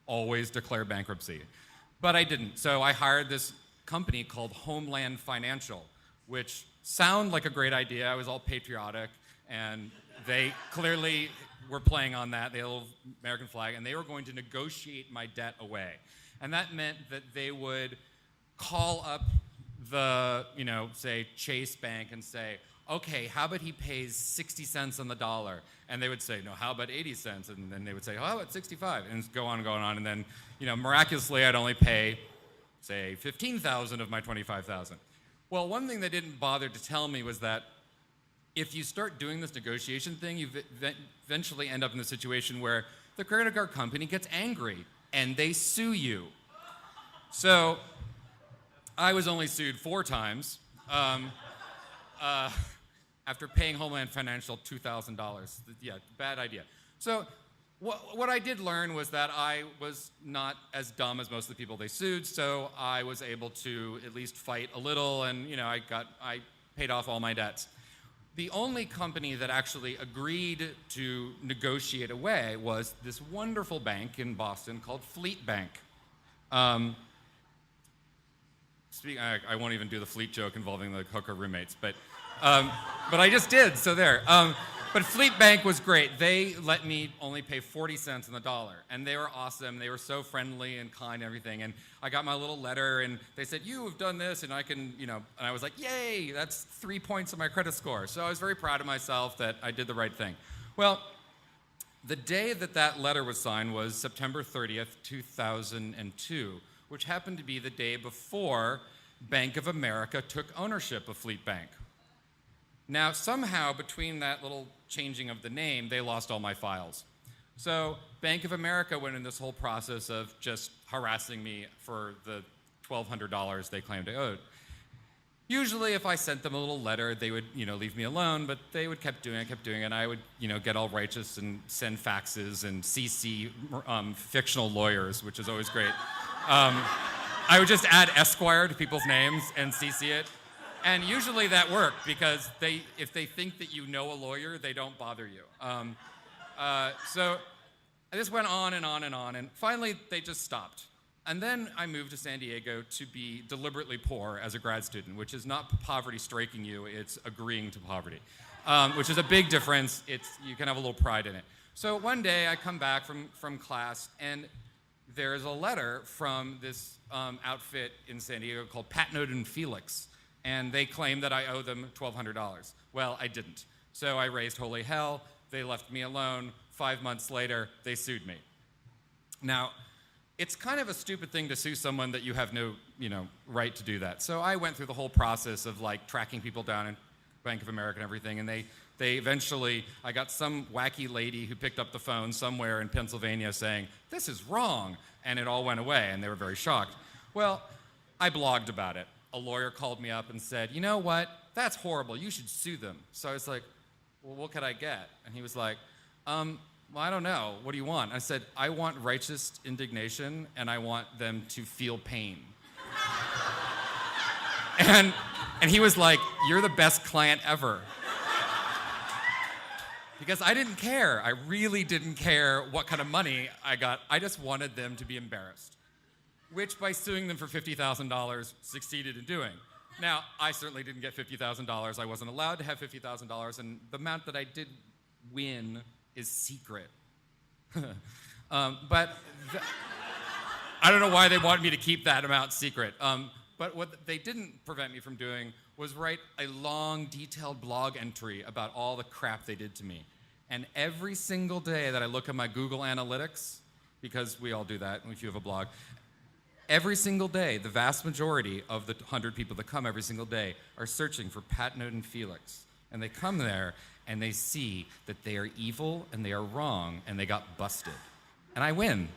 always declare bankruptcy. But I didn't. So I hired this company called Homeland Financial, which sounded like a great idea. I was all patriotic, and they clearly were playing on that. They had a little American flag, and they were going to negotiate my debt away. And that meant that they would call up the, say Chase Bank and say, okay, how about he pays 60 cents on the dollar? And they would say, no, how about 80 cents? And then they would say, oh, how about 65? And go on and go on. And then, miraculously, I'd only pay, say, 15,000 of my 25,000. Well, one thing they didn't bother to tell me was that if you start doing this negotiation thing, you eventually end up in the situation where the credit card company gets angry and they sue you. So I was only sued 4 times. After paying Homeland Financial $2,000. Yeah, bad idea. So what I did learn was that I was not as dumb as most of the people they sued, so I was able to at least fight a little, and I paid off all my debts. The only company that actually agreed to negotiate away was this wonderful bank in Boston called Fleet Bank. I won't even do the Fleet joke involving the hooker roommates, but I just did, so there. But Fleet Bank was great. They let me only pay 40 cents on the dollar, and they were awesome. They were so friendly and kind and everything, and I got my little letter, and they said, you have done this, and I can, and I was like, yay, that's 3 points on my credit score. So I was very proud of myself that I did the right thing. Well, the day that letter was signed was September 30th, 2002, which happened to be the day before Bank of America took ownership of Fleet Bank. Now, somehow, between that little changing of the name, they lost all my files. So Bank of America went in this whole process of just harassing me for the $1,200 they claimed I owed. Usually, if I sent them a little letter, they would, leave me alone, but they would keep doing it, and I would, get all righteous and send faxes and CC fictional lawyers, which is always great. I would just add Esquire to people's names and CC it. And usually that worked because if they think that you know a lawyer, they don't bother you. So this went on and on and on, and finally they just stopped. And then I moved to San Diego to be deliberately poor as a grad student, which is not poverty striking you, it's agreeing to poverty, which is a big difference. You can have a little pride in it. So one day I come back from class, and there's a letter from this outfit in San Diego called Patnode and Felix. And they claim that I owe them $1,200. Well, I didn't. So I raised holy hell. They left me alone. 5 months later, they sued me. Now, it's kind of a stupid thing to sue someone that you have no, right to do that. So I went through the whole process of tracking people down in Bank of America and everything, and they eventually, I got some wacky lady who picked up the phone somewhere in Pennsylvania saying, this is wrong, and it all went away, and they were very shocked. Well, I blogged about it. A lawyer called me up and said, you know what, that's horrible, you should sue them. So I was like, well, what could I get? And he was like, well, I don't know, what do you want? I said, I want righteous indignation, and I want them to feel pain. and he was like, you're the best client ever. Because I didn't care, I really didn't care what kind of money I got, I just wanted them to be embarrassed. Which, by suing them for $50,000, succeeded in doing. Now, I certainly didn't get $50,000. I wasn't allowed to have $50,000, and the amount that I did win is secret. But I don't know why they wanted me to keep that amount secret. But what they didn't prevent me from doing was write a long, detailed blog entry about all the crap they did to me. And every single day that I look at my Google Analytics, because we all do that if you have a blog, every single day, the vast majority of the 100 people that come every single day are searching for Patnode and Felix. And they come there, and they see that they are evil, and they are wrong, and they got busted. And I win.